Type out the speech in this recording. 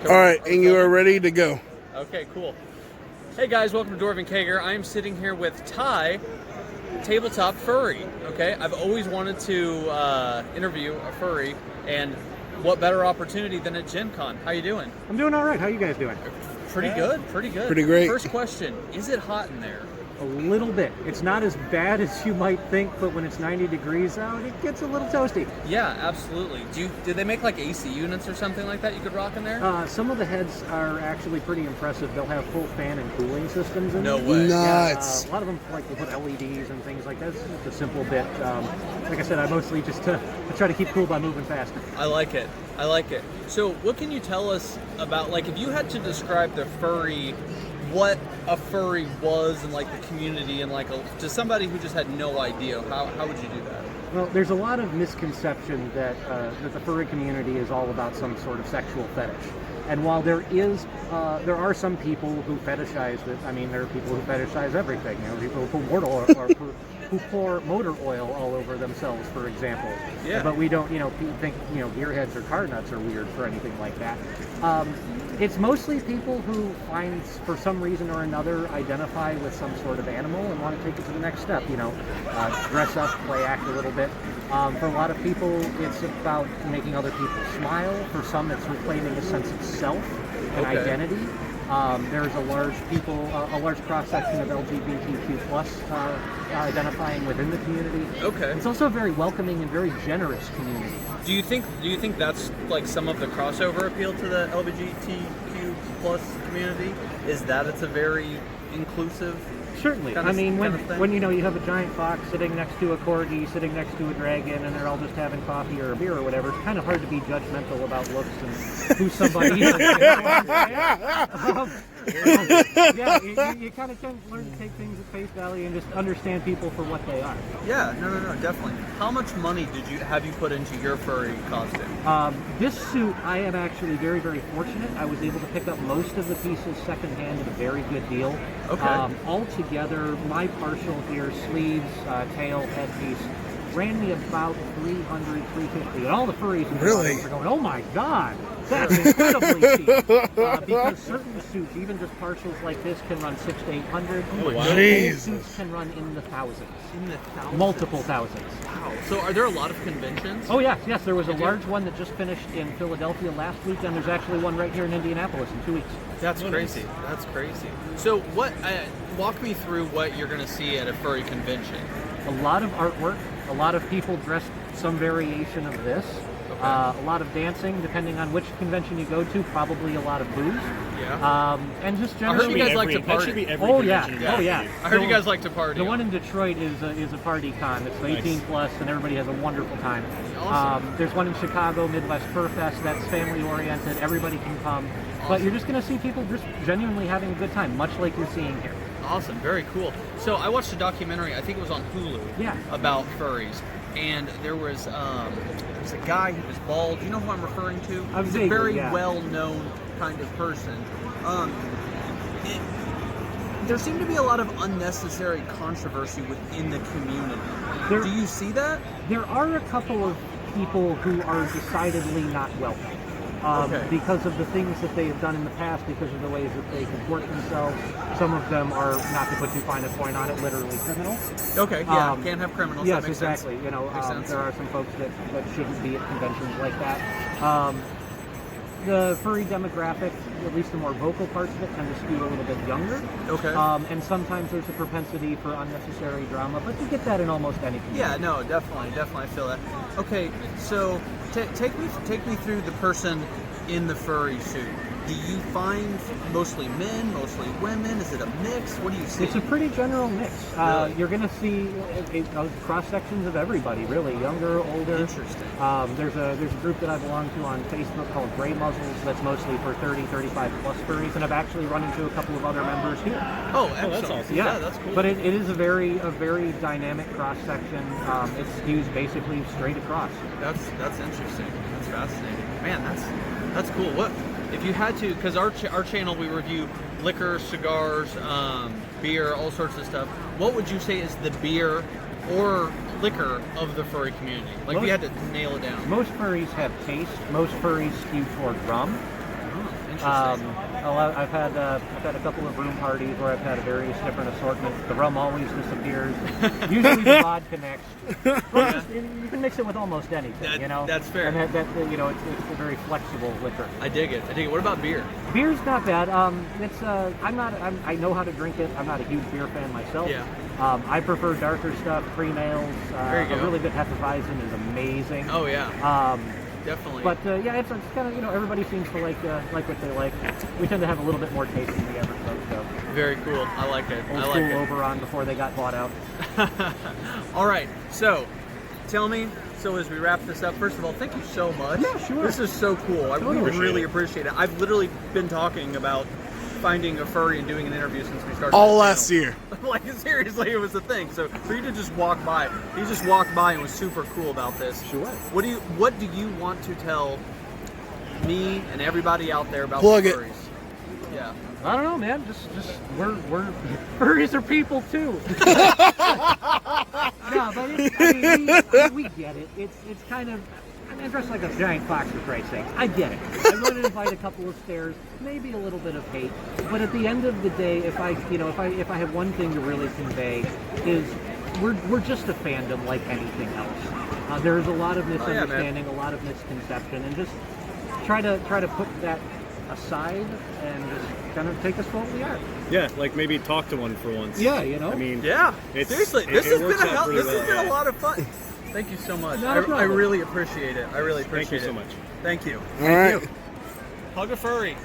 All right, and you are ready to go. Okay, cool. Hey guys, welcome to Dwarvenkegger. I'm sitting here with Ty, tabletop furry. Okay, I've always wanted to interview a furry, and what better opportunity than at Gen Con? How you doing? I'm doing all right. How you guys doing? Pretty good, pretty good. Pretty great. First question, is it hot in there? A little bit. It's not as bad as you might think, but when it's 90 degrees out, it gets a little toasty. Yeah, absolutely. Did they make like AC units or something like that you could rock in there? Some of the heads are actually pretty impressive. They'll have full fan and cooling systems in No them. way. Nuts. Yeah, a lot of them like will put LEDs and things like that. It's just a simple bit. Like I said, I mostly just I try to keep cool by moving faster. I like it. I like it. So what can you tell us about, like, if you had to describe the furry, what a furry was and like the community and like to somebody who just had no idea, how would you do that? Well, there's a lot of misconception that the furry community is all about some sort of sexual fetish. And while there are some people who fetishize it. I mean, there are people who fetishize everything. You know, people who who pour motor oil all over themselves, for example. Yeah. But we don't, think, gearheads or car nuts are weird for anything like that. It's mostly people who find, for some reason or another, identify with some sort of animal and want to take it to the next step. Dress up, play act a little bit. For a lot of people, it's about making other people smile. For some, it's reclaiming a sense of self and identity. There's a large cross-section of LGBTQ plus identifying within the community. Okay. It's also a very welcoming and very generous community. Do you think that's like some of the crossover appeal to the LGBTQ plus community? Is that it's a very inclusive? Certainly. I mean, when you have a giant fox sitting next to a corgi, sitting next to a dragon, and they're all just having coffee or a beer or whatever, it's kind of hard to be judgmental about looks and who somebody is. You kind of can learn to take things at face value and just understand people for what they are. Yeah, no, definitely. How much money have you put into your furry costume? This suit, I am actually very, very fortunate. I was able to pick up most of the pieces secondhand at a very good deal. Okay. Altogether, my partial here, sleeves, tail, headpiece, ran me about $300, $350. And all the furries in the audience are going, oh my God, that's incredibly cheap. Because certain suits, even just partials like this, can run $600 to $800. Oh, wow. Jesus. Suits can run in the thousands. In the thousands? Multiple thousands. Wow. So are there a lot of conventions? Oh yes. There was a large one that just finished in Philadelphia last week, and there's actually one right here in Indianapolis in 2 weeks. That's crazy. That's crazy. So walk me through what you're going to see at a furry convention. A lot of artwork, a lot of people dressed some variation of this, a lot of dancing, depending on which convention you go to, probably a lot of booze. Yeah. And just I generally... heard you guys like to party. That should be every Oh convention yeah, you go to. I heard you guys like to party. The one in Detroit is a party con. It's 18 plus, and everybody has a wonderful time. Awesome. There's one in Chicago, Midwest Fur Fest. That's family oriented. Everybody can come. Awesome. But you're just going to see people just genuinely having a good time, much like you're seeing here. Awesome, very cool. So I watched a documentary, I think it was on Hulu, about furries. And there was a guy who was bald. Do you know who I'm referring to? He's a very well-known kind of person. There seemed to be a lot of unnecessary controversy within the community. Do you see that? There are a couple of people who are decidedly not welcome. Because of the things that they have done in the past, because of the ways that they comport themselves. Some of them are, not to put too fine a point on it, literally criminal. Okay, yeah, can't have criminals. Yes, that makes exactly. sense. There are some folks that shouldn't be at conventions like that. The furry demographic, at least the more vocal parts of it, tend to skew a little bit younger. Okay. And sometimes there's a propensity for unnecessary drama, but you get that in almost any community. Yeah, no, definitely, I feel that. Okay, so take me through the person in the furry suit. Do you find mostly men, mostly women? Is it a mix? What do you see? It's a pretty general mix. Really? You're going to see cross sections of everybody, really, younger, older. Interesting. There's a group that I belong to on Facebook called Gray Muzzles. That's mostly for 30, 35 plus furries, and I've actually run into a couple of other members here. Oh, excellent. That's awesome. Yeah, that's cool. But it is a very dynamic cross section. It skews basically straight across. That's interesting. That's fascinating. Man, that's cool. What if you had to? Because our channel, we review liquor, cigars, beer, all sorts of stuff. What would you say is the beer or liquor of the furry community? If you had to nail it down. Most furries have taste. Most furries skew toward rum. Interesting. I've had a couple of room parties where I've had various different assortments. The rum always disappears. Usually the vodka next. But you can mix it with almost anything, you know. That's fair. And it's a very flexible liquor. I dig it. What about beer? Beer's not bad. I know how to drink it. I'm not a huge beer fan myself. Yeah. I prefer darker stuff, cream ales. There you go. A really good Hefeweizen is amazing. Oh yeah. Definitely. But it's kind of, everybody seems to like what they like. We tend to have a little bit more taste than the average folks, though. Very cool. I like it. Old school Oberon before they got bought out. All right. So, tell me. So as we wrap this up, first of all, thank you so much. Yeah, sure. This is so cool. We really appreciate it. I've literally been talking about finding a furry and doing an interview since we started. All last year. Like, seriously, it was a thing. So for you to just walk by, he just walked by and was super cool about this. Sure. What do you want to tell me and everybody out there about Plug furries? it. Yeah. I don't know, man. Just we're furries are people too. No, but we get it. It's kind of. I'm dressed like a giant fox, for Christ's sake. I get it. I want to invite a couple of stares, maybe a little bit of hate, but at the end of the day, if I have one thing to really convey, is we're just a fandom like anything else. There's a lot of misunderstanding, a lot of misconception, and just try to put that aside and just kind of take us for what we are. Yeah, like maybe talk to one for once. Yeah, I mean, yeah. Seriously, this has been a lot. lot of fun. Thank you so much. Not a problem. I really appreciate it. I really appreciate it. Thank you so much. Thank you. All right. Hug a furry.